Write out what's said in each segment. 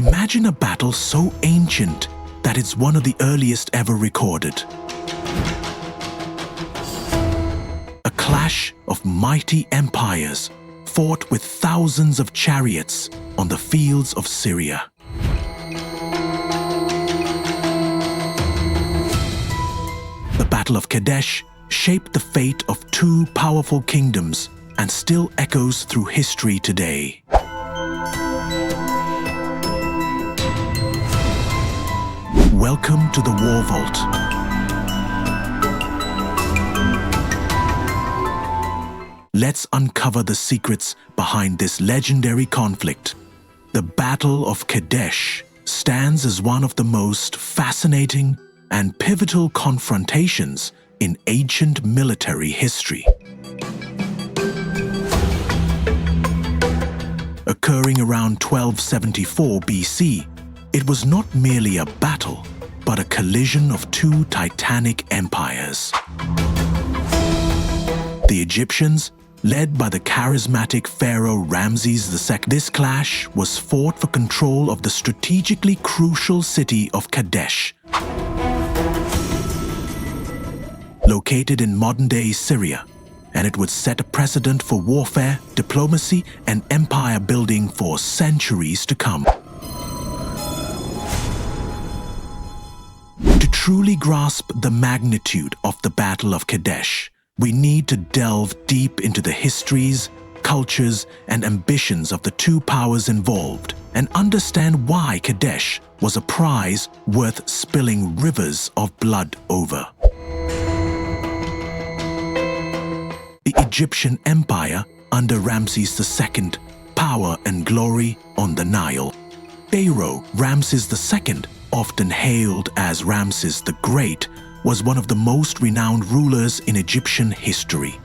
Imagine a battle so ancient that it's one of the earliest ever recorded. A clash of mighty empires fought with thousands of chariots on the fields of Syria. The Battle of Kadesh shaped the fate of two powerful kingdoms and still echoes through history today. Welcome to the War Vault. Let's uncover the secrets behind this legendary conflict. The Battle of Kadesh stands as one of the most fascinating and pivotal confrontations in ancient military history. Occurring around 1274 BC, it was not merely a battle, but a collision of two titanic empires. The Egyptians, led by the charismatic pharaoh Ramses II, this clash was fought for control of the strategically crucial city of Kadesh, located in modern-day Syria, and it would set a precedent for warfare, diplomacy, and empire building for centuries to come. To truly grasp the magnitude of the Battle of Kadesh, we need to delve deep into the histories, cultures, and ambitions of the two powers involved and understand why Kadesh was a prize worth spilling rivers of blood over. The Egyptian Empire under Ramses II, power and glory on the Nile. Pharaoh Ramses II, often hailed as Ramses the Great, was one of the most renowned rulers in Egyptian history.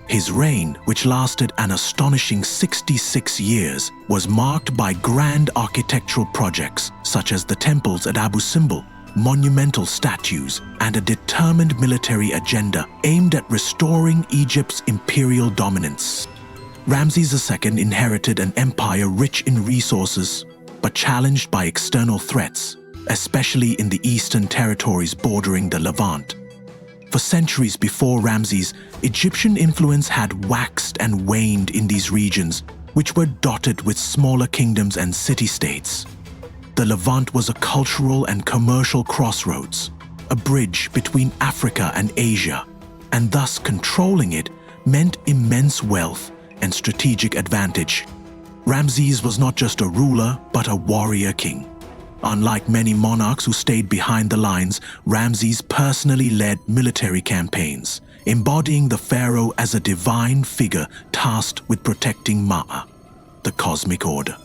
His reign, which lasted an astonishing 66 years, was marked by grand architectural projects such as the temples at Abu Simbel, monumental statues, and a determined military agenda aimed at restoring Egypt's imperial dominance. Ramses II inherited an empire rich in resources, but challenged by external threats, especially in the eastern territories bordering the Levant. For centuries before Ramses, Egyptian influence had waxed and waned in these regions, which were dotted with smaller kingdoms and city-states. The Levant was a cultural and commercial crossroads, a bridge between Africa and Asia, and thus controlling it meant immense wealth and strategic advantage. Ramses was not just a ruler, but a warrior king. Unlike many monarchs who stayed behind the lines, Ramses personally led military campaigns, embodying the pharaoh as a divine figure tasked with protecting Ma'a, the cosmic order.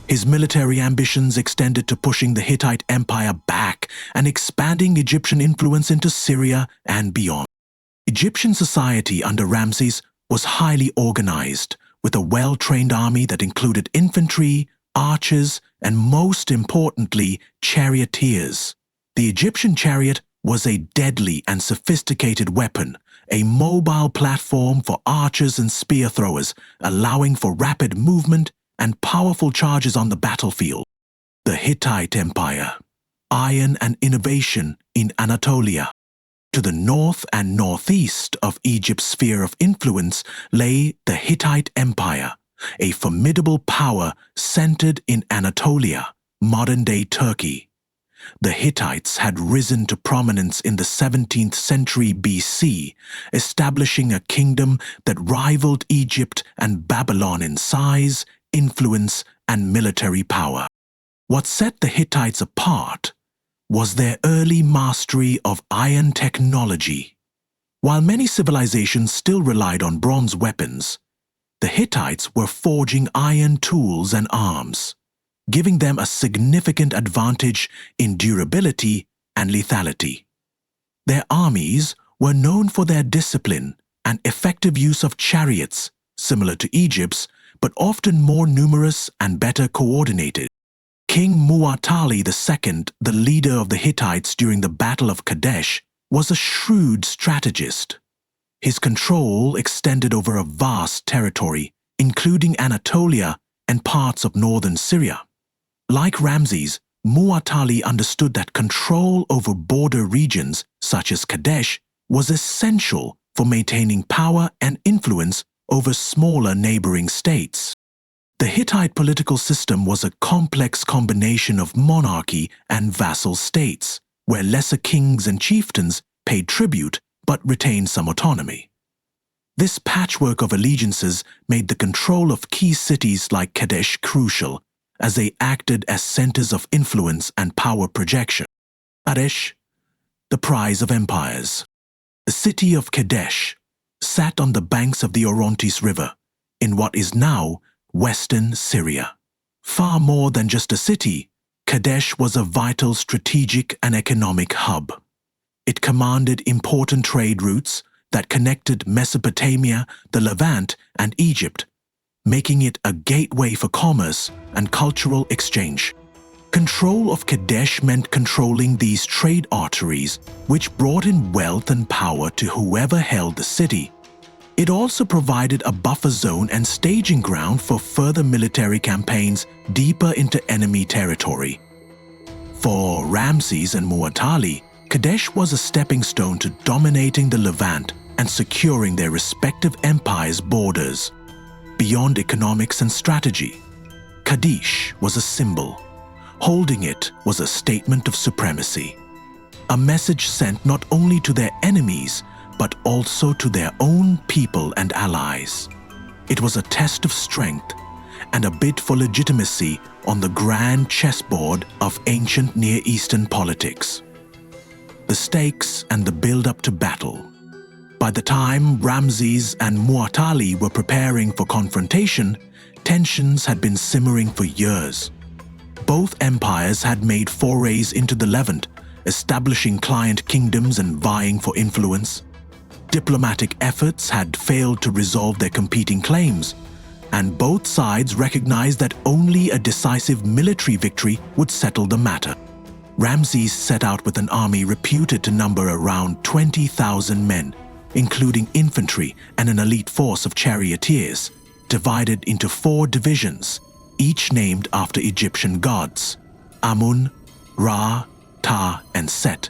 His military ambitions extended to pushing the Hittite Empire back and expanding Egyptian influence into Syria and beyond. Egyptian society under Ramses was highly organized, with a well-trained army that included infantry, archers, and most importantly, charioteers. The Egyptian chariot was a deadly and sophisticated weapon, a mobile platform for archers and spear throwers, allowing for rapid movement and powerful charges on the battlefield. The Hittite Empire, iron and innovation in Anatolia. To the north and northeast of Egypt's sphere of influence lay the Hittite Empire, a formidable power centered in Anatolia, modern-day Turkey. The Hittites had risen to prominence in the 17th century BC, establishing a kingdom that rivaled Egypt and Babylon in size, influence, and military power. What set the Hittites apart was their early mastery of iron technology. While many civilizations still relied on bronze weapons, the Hittites were forging iron tools and arms, giving them a significant advantage in durability and lethality. Their armies were known for their discipline and effective use of chariots, similar to Egypt's, but often more numerous and better coordinated. King Muwatalli II, the leader of the Hittites during the Battle of Kadesh, was a shrewd strategist. His control extended over a vast territory, including Anatolia and parts of northern Syria. Like Ramses, Muwatalli understood that control over border regions, such as Kadesh, was essential for maintaining power and influence over smaller neighboring states. The Hittite political system was a complex combination of monarchy and vassal states, where lesser kings and chieftains paid tribute but retained some autonomy. This patchwork of allegiances made the control of key cities like Kadesh crucial, as they acted as centers of influence and power projection. Kadesh, the prize of empires. The city of Kadesh sat on the banks of the Orontes River, in what is now western Syria. Far more than just a city, Kadesh was a vital strategic and economic hub. It commanded important trade routes that connected Mesopotamia, the Levant, and Egypt, making it a gateway for commerce and cultural exchange. Control of Kadesh meant controlling these trade arteries, which brought in wealth and power to whoever held the city. It also provided a buffer zone and staging ground for further military campaigns deeper into enemy territory. For Ramses and Muwatalli, Kadesh was a stepping stone to dominating the Levant and securing their respective empires' borders. Beyond economics and strategy, Kadesh was a symbol. Holding it was a statement of supremacy, a message sent not only to their enemies, but also to their own people and allies. It was a test of strength and a bid for legitimacy on the grand chessboard of ancient Near Eastern politics. The stakes and the build-up to battle. By the time Ramses and Muwatalli were preparing for confrontation, tensions had been simmering for years. Both empires had made forays into the Levant, establishing client kingdoms and vying for influence. Diplomatic efforts had failed to resolve their competing claims, and both sides recognized that only a decisive military victory would settle the matter. Ramses set out with an army reputed to number around 20,000 men, including infantry and an elite force of charioteers, divided into 4 divisions, each named after Egyptian gods: Amun, Ra, Ta, and Set.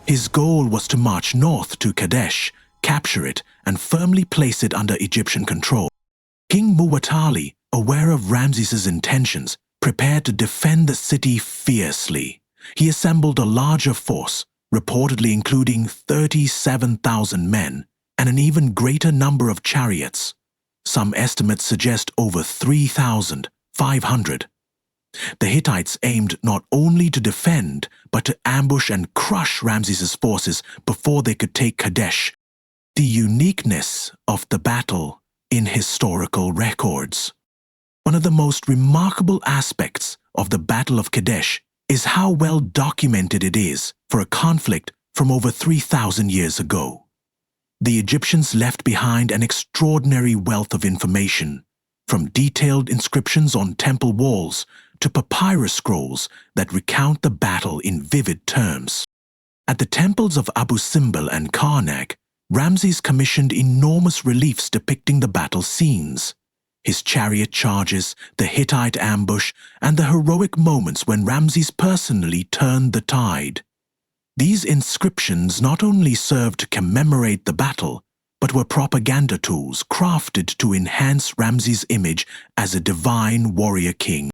His goal was to march north to Kadesh, capture it, and firmly place it under Egyptian control. King Muwatalli, aware of Ramses's intentions, prepared to defend the city fiercely. He assembled a larger force, reportedly including 37,000 men, and an even greater number of chariots. Some estimates suggest over 3,500. The Hittites aimed not only to defend, but to ambush and crush Ramses's forces before they could take Kadesh. The uniqueness of the battle in historical records. One of the most remarkable aspects of the Battle of Kadesh is how well documented it is for a conflict from over 3,000 years ago. The Egyptians left behind an extraordinary wealth of information, from detailed inscriptions on temple walls to papyrus scrolls that recount the battle in vivid terms. At the temples of Abu Simbel and Karnak, Ramses commissioned enormous reliefs depicting the battle scenes, his chariot charges, the Hittite ambush, and the heroic moments when Ramses personally turned the tide. These inscriptions not only served to commemorate the battle, but were propaganda tools crafted to enhance Ramses' image as a divine warrior king.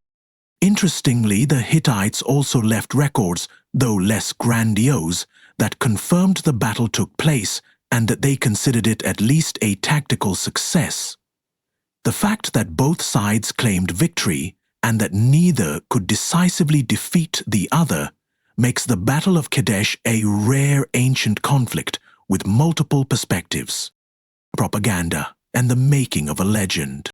Interestingly, the Hittites also left records, though less grandiose, that confirmed the battle took place and that they considered it at least a tactical success. The fact that both sides claimed victory and that neither could decisively defeat the other makes the Battle of Kadesh a rare ancient conflict with multiple perspectives, propaganda, and the making of a legend.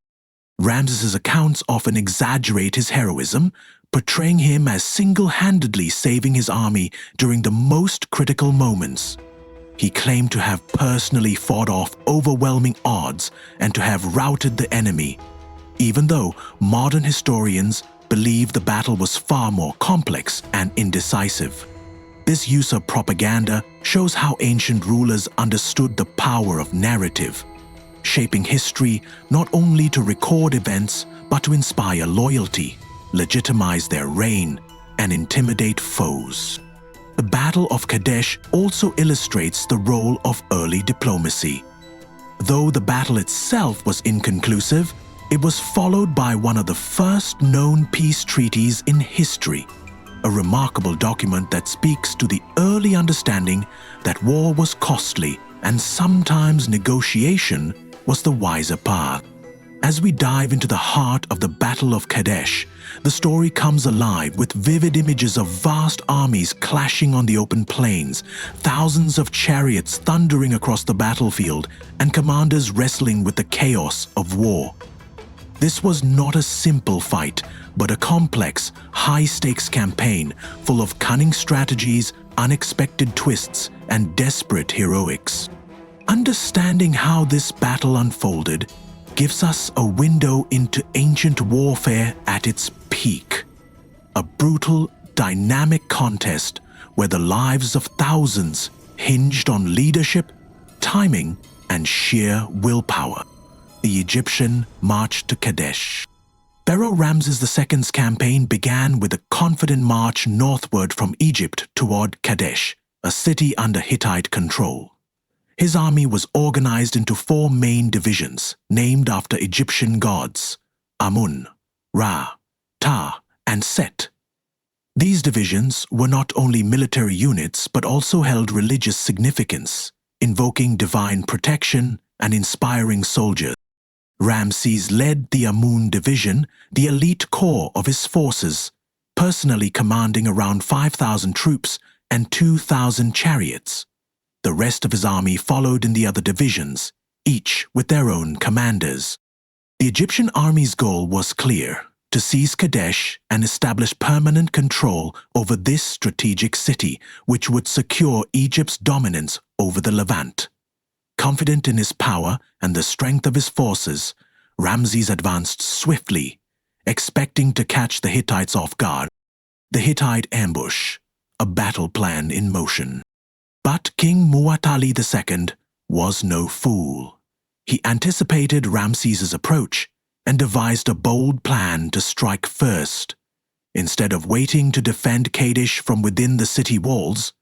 Ramses's accounts often exaggerate his heroism, portraying him as single-handedly saving his army during the most critical moments. He claimed to have personally fought off overwhelming odds and to have routed the enemy, even though modern historians believe the battle was far more complex and indecisive. This use of propaganda shows how ancient rulers understood the power of narrative, shaping history not only to record events but to inspire loyalty. legitimize their reign, and intimidate foes. The Battle of Kadesh also illustrates the role of early diplomacy. Though the battle itself was inconclusive, it was followed by one of the first known peace treaties in history, a remarkable document that speaks to the early understanding that war was costly and sometimes negotiation was the wiser path. As we dive into the heart of the Battle of Kadesh, the story comes alive with vivid images of vast armies clashing on the open plains, thousands of chariots thundering across the battlefield, and commanders wrestling with the chaos of war. This was not a simple fight, but a complex, high-stakes campaign full of cunning strategies, unexpected twists, and desperate heroics. Understanding how this battle unfolded gives us a window into ancient warfare at its peak. A brutal, dynamic contest where the lives of thousands hinged on leadership, timing, and sheer willpower. The Egyptian march to Kadesh. Pharaoh Ramses II's campaign began with a confident march northward from Egypt toward Kadesh, a city under Hittite control. His army was organized into 4 main divisions, named after Egyptian gods: Amun, Ra, Ta, and Set. These divisions were not only military units but also held religious significance, invoking divine protection and inspiring soldiers. Ramses led the Amun division, the elite core of his forces, personally commanding around 5,000 troops and 2,000 chariots. The rest of his army followed in the other divisions, each with their own commanders. The Egyptian army's goal was clear: to seize Kadesh and establish permanent control over this strategic city, which would secure Egypt's dominance over the Levant. Confident in his power and the strength of his forces, Ramses advanced swiftly, expecting to catch the Hittites off guard. The Hittite ambush, a battle plan in motion. But King Muwatalli II was no fool. He anticipated Ramses's approach and devised a bold plan to strike first. Instead of waiting to defend Kadesh from within the city walls,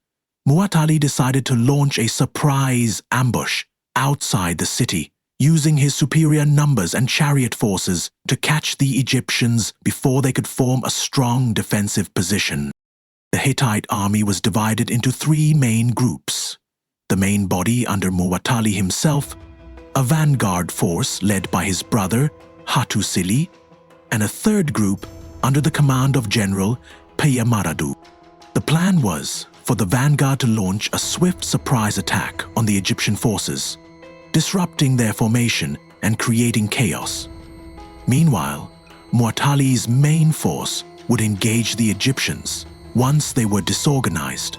Muwatalli decided to launch a surprise ambush outside the city, using his superior numbers and chariot forces to catch the Egyptians before they could form a strong defensive position. The Hittite army was divided into 3 main groups: the main body under Muwatalli himself, a vanguard force led by his brother Hattusili, and a third group under the command of General Payamaradu. The plan was for the vanguard to launch a swift surprise attack on the Egyptian forces, disrupting their formation and creating chaos. Meanwhile, Muwatalli's main force would engage the Egyptians once they were disorganized,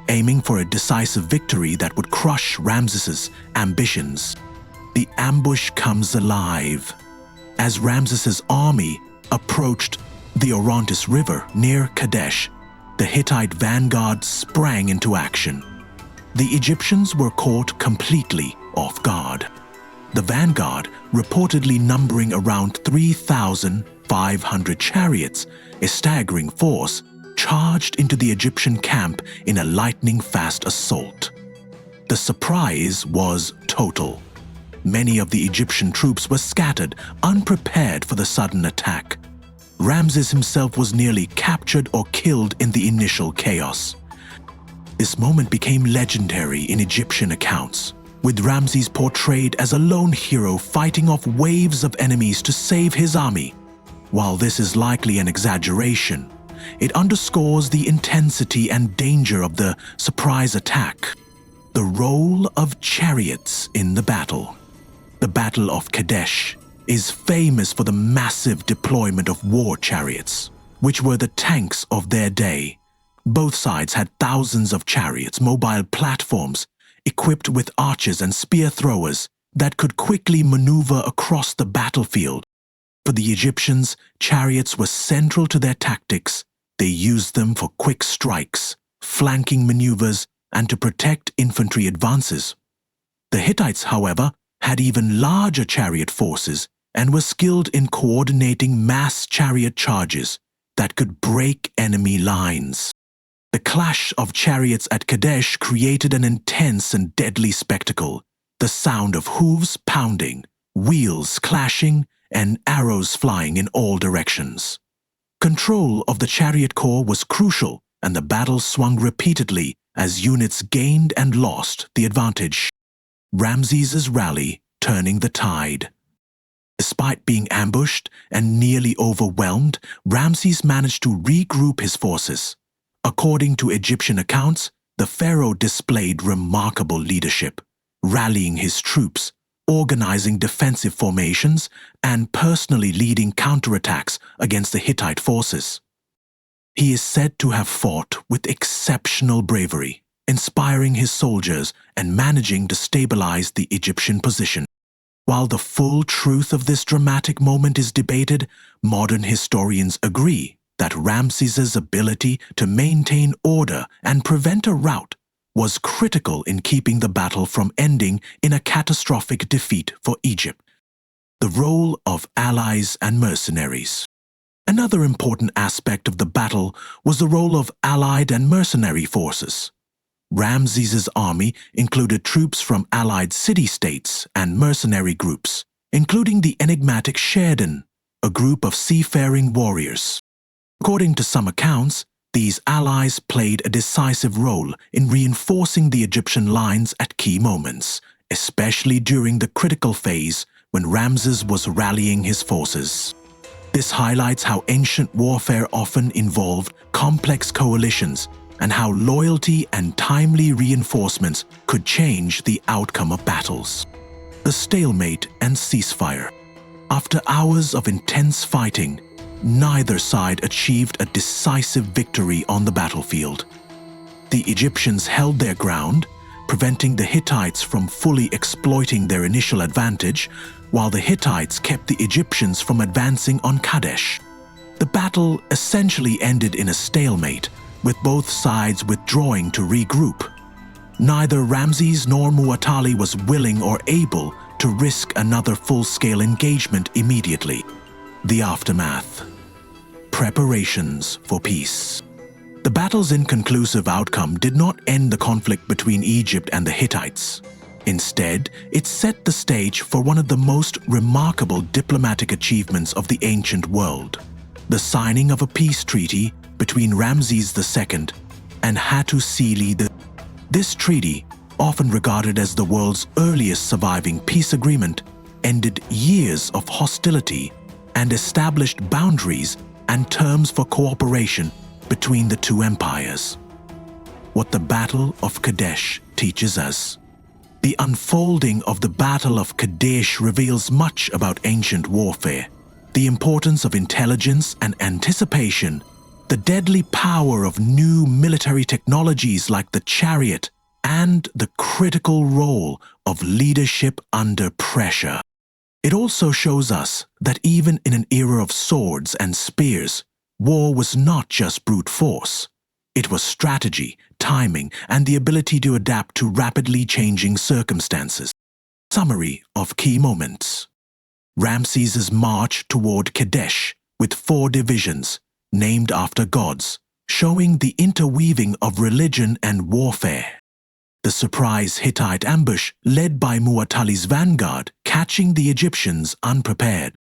aiming for a decisive victory that would crush Ramses's ambitions. The ambush comes alive. As Ramses's army approached the Orontes River near Kadesh, the Hittite vanguard sprang into action. The Egyptians were caught completely off guard. The vanguard, reportedly numbering around 3,500 chariots, a staggering force, charged into the Egyptian camp in a lightning-fast assault. The surprise was total. Many of the Egyptian troops were scattered, unprepared for the sudden attack. Ramses himself was nearly captured or killed in the initial chaos. This moment became legendary in Egyptian accounts, with Ramses portrayed as a lone hero fighting off waves of enemies to save his army. While this is likely an exaggeration, it underscores the intensity and danger of the surprise attack. The role of chariots in the battle. The Battle of Kadesh is famous for the massive deployment of war chariots, which were the tanks of their day. Both sides had thousands of chariots, mobile platforms, equipped with archers and spear throwers that could quickly maneuver across the battlefield. For the Egyptians, chariots were central to their tactics. They used them for quick strikes, flanking maneuvers, and to protect infantry advances. The Hittites, however, had even larger chariot forces and were skilled in coordinating mass chariot charges, that could break enemy lines. The clash of chariots at Kadesh created an intense and deadly spectacle, the sound of hooves pounding, wheels clashing, and arrows flying in all directions. Control of the chariot corps was crucial, and the battle swung repeatedly as units gained and lost the advantage. Ramses's rally turning the tide. Despite being ambushed and nearly overwhelmed, Ramses managed to regroup his forces. According to Egyptian accounts, the pharaoh displayed remarkable leadership, rallying his troops, organizing defensive formations, and personally leading counterattacks against the Hittite forces. He is said to have fought with exceptional bravery, inspiring his soldiers and managing to stabilize the Egyptian position. While the full truth of this dramatic moment is debated, modern historians agree that Ramses's ability to maintain order and prevent a rout was critical in keeping the battle from ending in a catastrophic defeat for Egypt. The role of allies and mercenaries. Another important aspect of the battle was the role of allied and mercenary forces. Ramses's army included troops from allied city-states and mercenary groups, including the enigmatic Sheridan, a group of seafaring warriors. According to some accounts, these allies played a decisive role in reinforcing the Egyptian lines at key moments, especially during the critical phase when Ramses was rallying his forces. This highlights how ancient warfare often involved complex coalitions and how loyalty and timely reinforcements could change the outcome of battles. The stalemate and ceasefire. After hours of intense fighting, neither side achieved a decisive victory on the battlefield. The Egyptians held their ground, preventing the Hittites from fully exploiting their initial advantage, while the Hittites kept the Egyptians from advancing on Kadesh. The battle essentially ended in a stalemate, with both sides withdrawing to regroup. Neither Ramses nor Muwatalli was willing or able to risk another full-scale engagement immediately. The aftermath. Preparations for peace. The battle's inconclusive outcome did not end the conflict between Egypt and the Hittites. Instead, it set the stage for one of the most remarkable diplomatic achievements of the ancient world: the signing of a peace treaty between Ramses II and Hattusili II. This treaty, often regarded as the world's earliest surviving peace agreement, ended years of hostility and established boundaries and terms for cooperation between the two empires. What the Battle of Kadesh teaches us. The unfolding of the Battle of Kadesh reveals much about ancient warfare, the importance of intelligence and anticipation, the deadly power of new military technologies like the Chariot, and the critical role of leadership under pressure. It also shows us that even in an era of swords and spears, war was not just brute force. It was strategy, timing, and the ability to adapt to rapidly changing circumstances. Summary of key moments. Ramses's march toward Kadesh with 4 divisions, named after gods, showing the interweaving of religion and warfare. The surprise Hittite ambush led by Muwatalli's vanguard, catching the Egyptians unprepared.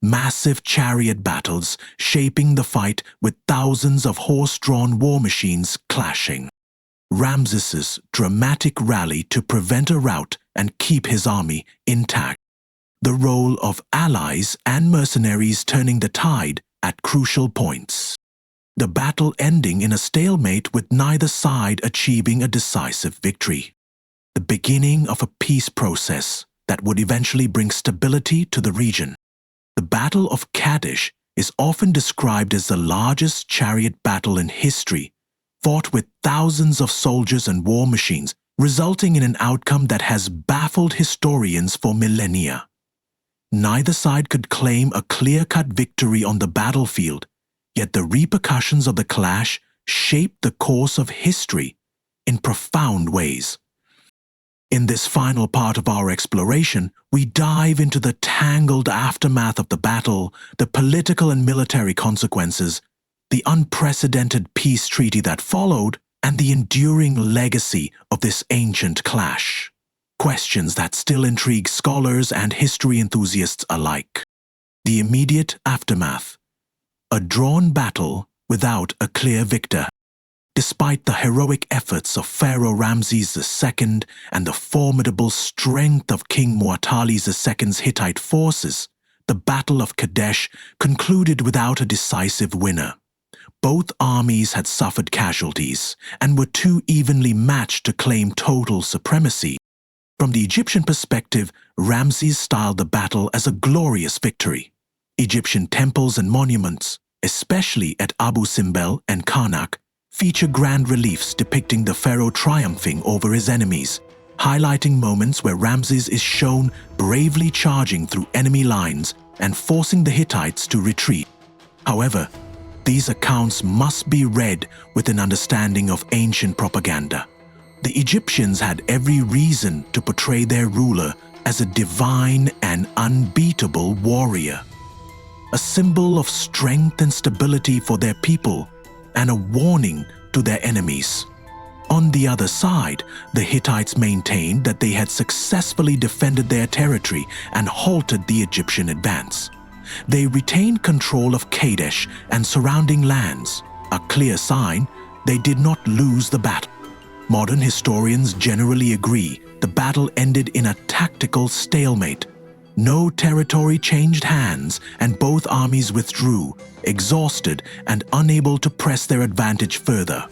Massive chariot battles shaping the fight with thousands of horse-drawn war machines clashing. Ramses's dramatic rally to prevent a rout and keep his army intact. The role of allies and mercenaries turning the tide at crucial points. The battle ending in a stalemate with neither side achieving a decisive victory. The beginning of a peace process that would eventually bring stability to the region. The Battle of Kadesh is often described as the largest chariot battle in history, fought with thousands of soldiers and war machines, resulting in an outcome that has baffled historians for millennia. Neither side could claim a clear-cut victory on the battlefield, yet the repercussions of the clash shaped the course of history in profound ways. In this final part of our exploration, we dive into the tangled aftermath of the battle, the political and military consequences, the unprecedented peace treaty that followed, and the enduring legacy of this ancient clash. Questions that still intrigue scholars and history enthusiasts alike. The immediate aftermath. A drawn battle without a clear victor. Despite the heroic efforts of Pharaoh Ramses II and the formidable strength of King Muwatalli II's Hittite forces, the Battle of Kadesh concluded without a decisive winner. Both armies had suffered casualties and were too evenly matched to claim total supremacy. From the Egyptian perspective, Ramses styled the battle as a glorious victory. Egyptian temples and monuments, especially at Abu Simbel and Karnak, feature grand reliefs depicting the pharaoh triumphing over his enemies, highlighting moments where Ramses is shown bravely charging through enemy lines and forcing the Hittites to retreat. However, these accounts must be read with an understanding of ancient propaganda. The Egyptians had every reason to portray their ruler as a divine and unbeatable warrior, a symbol of strength and stability for their people, and a warning to their enemies. On the other side, the Hittites maintained that they had successfully defended their territory and halted the Egyptian advance. They retained control of Kadesh and surrounding lands, a clear sign they did not lose the battle. Modern historians generally agree the battle ended in a tactical stalemate. No territory changed hands, and both armies withdrew, exhausted and unable to press their advantage further.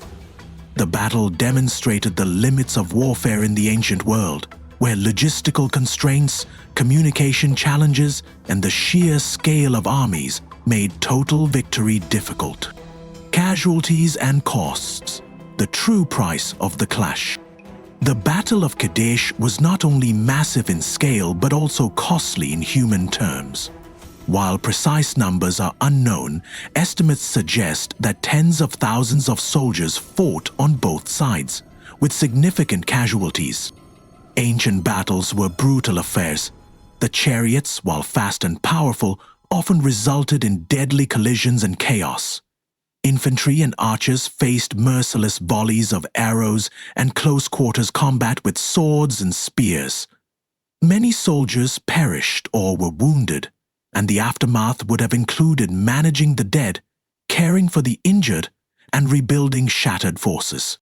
The battle demonstrated the limits of warfare in the ancient world, where logistical constraints, communication challenges, and the sheer scale of armies made total victory difficult. Casualties and costs, the true price of the clash. The Battle of Kadesh was not only massive in scale but also costly in human terms. While precise numbers are unknown, estimates suggest that tens of thousands of soldiers fought on both sides, with significant casualties. Ancient battles were brutal affairs. The chariots, while fast and powerful, often resulted in deadly collisions and chaos. Infantry and archers faced merciless volleys of arrows and close-quarters combat with swords and spears. Many soldiers perished or were wounded, and the aftermath would have included managing the dead, caring for the injured, and rebuilding shattered forces.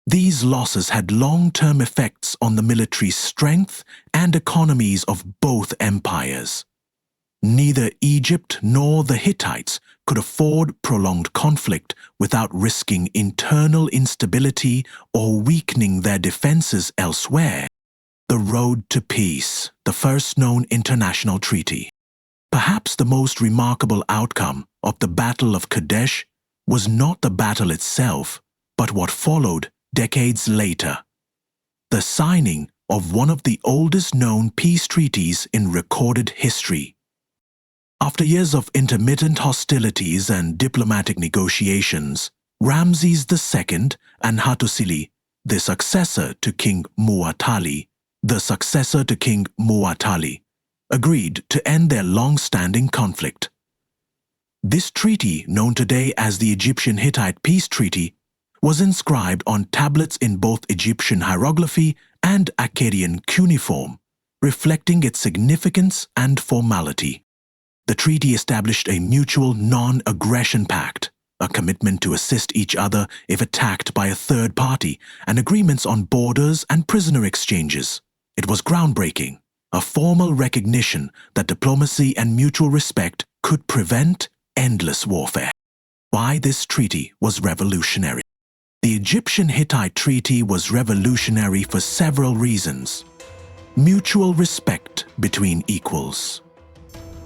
These losses had long-term effects on the military strength and economies of both empires. Neither Egypt nor the Hittites could afford prolonged conflict without risking internal instability or weakening their defenses elsewhere. The road to peace, the first known international treaty. Perhaps the most remarkable outcome of the Battle of Kadesh was not the battle itself, but what followed decades later. The signing of one of the oldest known peace treaties in recorded history. After years of intermittent hostilities and diplomatic negotiations, Ramses II and Hattusili, the successor to King Muwatalli, agreed to end their long-standing conflict. This treaty, known today as the Egyptian-Hittite Peace Treaty, was inscribed on tablets in both Egyptian hieroglyphy and Akkadian cuneiform, reflecting its significance and formality. The treaty established a mutual non-aggression pact, a commitment to assist each other if attacked by a third party, and agreements on borders and prisoner exchanges. It was groundbreaking, a formal recognition that diplomacy and mutual respect could prevent endless warfare. Why this treaty was revolutionary? The Egyptian-Hittite treaty was revolutionary for several reasons. Mutual respect between equals.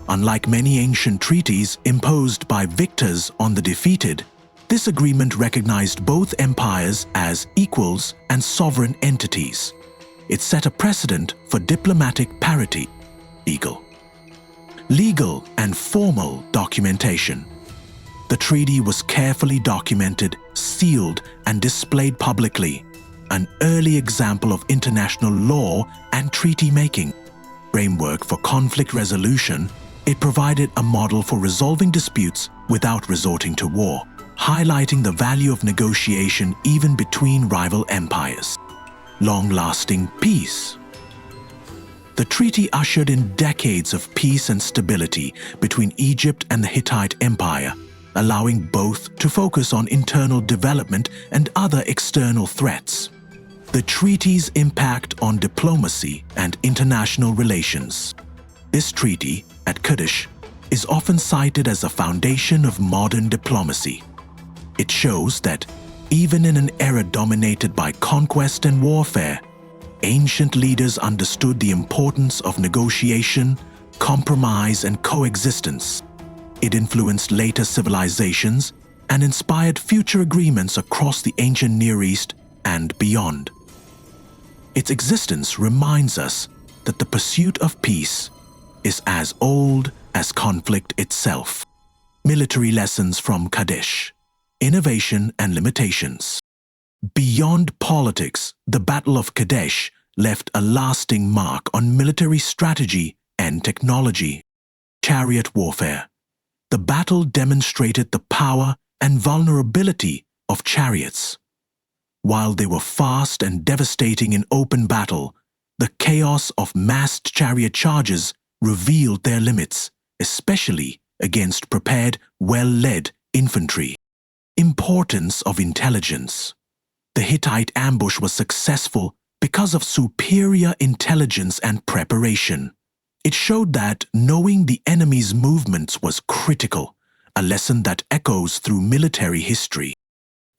Unlike many ancient treaties imposed by victors on the defeated, this agreement recognized both empires as equals and sovereign entities. It set a precedent for diplomatic parity. Legal and formal documentation. The treaty was carefully documented, sealed, and displayed publicly, an early example of international law and treaty-making. Framework for conflict resolution, it provided a model for resolving disputes without resorting to war. highlighting the value of negotiation even between rival empires. Long-lasting peace. The treaty ushered in decades of peace and stability between Egypt and the Hittite Empire, allowing both to focus on internal development and other external threats. The treaty's impact on diplomacy and international relations. This treaty, at Kadesh, is often cited as a foundation of modern diplomacy. It shows that, even in an era dominated by conquest and warfare, ancient leaders understood the importance of negotiation, compromise, and coexistence. It influenced later civilizations and inspired future agreements across the ancient Near East and beyond. Its existence reminds us that the pursuit of peace is as old as conflict itself. Military lessons from Kadesh. Innovation and limitations. Beyond politics, the Battle of Kadesh left a lasting mark on military strategy and technology. Chariot warfare. The battle demonstrated the power and vulnerability of chariots. While they were fast and devastating in open battle, the chaos of massed chariot charges revealed their limits, especially against prepared, well-led infantry. Importance of intelligence. The Hittite ambush was successful because of superior intelligence and preparation. It showed that knowing the enemy's movements was critical, a lesson that echoes through military history.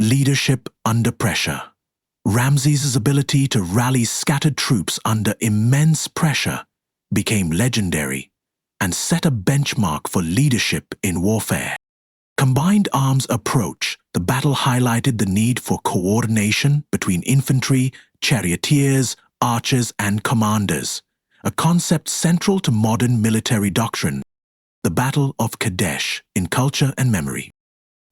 Leadership under pressure. Ramses' ability to rally scattered troops under immense pressure became legendary and set a benchmark for leadership in warfare. Combined arms approach. The battle highlighted the need for coordination between infantry, charioteers, archers, and commanders, a concept central to modern military doctrine. The Battle of Kadesh in culture and memory.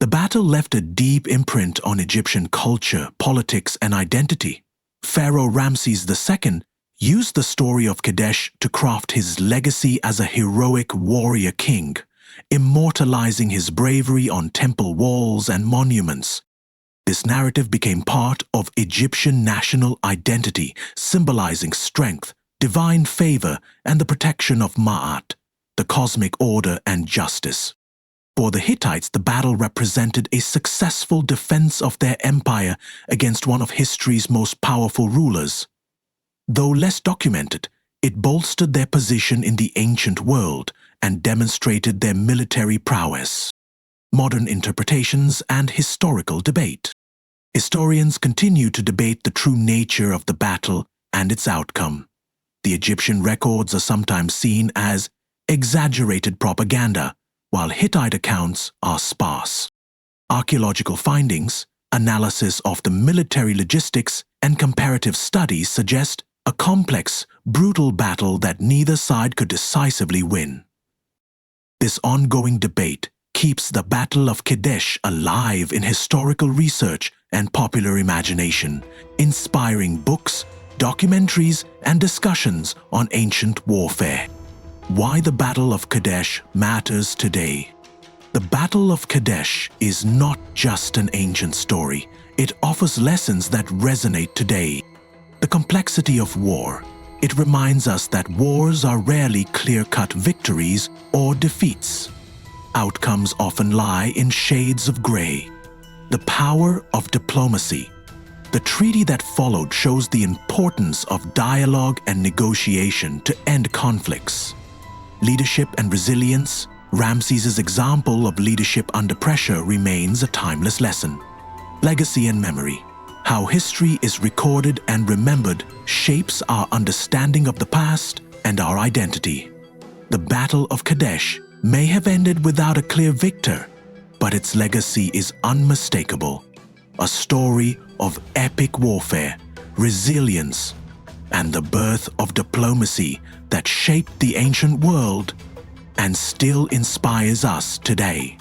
The battle left a deep imprint on Egyptian culture, politics, and identity. Pharaoh Ramses II used the story of Kadesh to craft his legacy as a heroic warrior king, immortalizing his bravery on temple walls and monuments. This narrative became part of Egyptian national identity, symbolizing strength, divine favor, and the protection of Ma'at, the cosmic order and justice. For the Hittites, the battle represented a successful defense of their empire against one of history's most powerful rulers. Though less documented, it bolstered their position in the ancient world and demonstrated their military prowess. Modern interpretations and historical debate. Historians continue to debate the true nature of the battle and its outcome. The Egyptian records are sometimes seen as exaggerated propaganda, while Hittite accounts are sparse. Archaeological findings, analysis of the military logistics, and comparative studies suggest a complex, brutal battle that neither side could decisively win. This ongoing debate keeps the Battle of Kadesh alive in historical research and popular imagination, inspiring books, documentaries, and discussions on ancient warfare. Why the Battle of Kadesh matters today. The Battle of Kadesh is not just an ancient story. It offers lessons that resonate today. The complexity of war. It reminds us that wars are rarely clear-cut victories or defeats. Outcomes often lie in shades of gray. The power of diplomacy. The treaty that followed shows the importance of dialogue and negotiation to end conflicts. Leadership and resilience. Ramses' example of leadership under pressure remains a timeless lesson. Legacy and memory. How history is recorded and remembered shapes our understanding of the past and our identity. The Battle of Kadesh may have ended without a clear victor, but its legacy is unmistakable. A story of epic warfare, resilience, and the birth of diplomacy that shaped the ancient world and still inspires us today.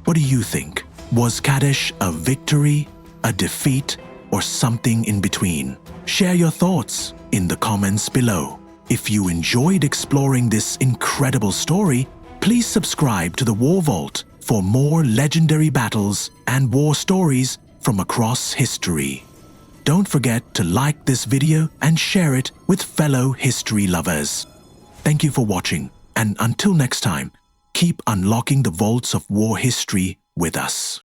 What do you think? Was Kadesh a victory, a defeat, or something in between? Share your thoughts in the comments below. If you enjoyed exploring this incredible story, please subscribe to the War Vault for more legendary battles and war stories from across history. Don't forget to like this video and share it with fellow history lovers. Thank you for watching, and until next time, keep unlocking the vaults of war history with us.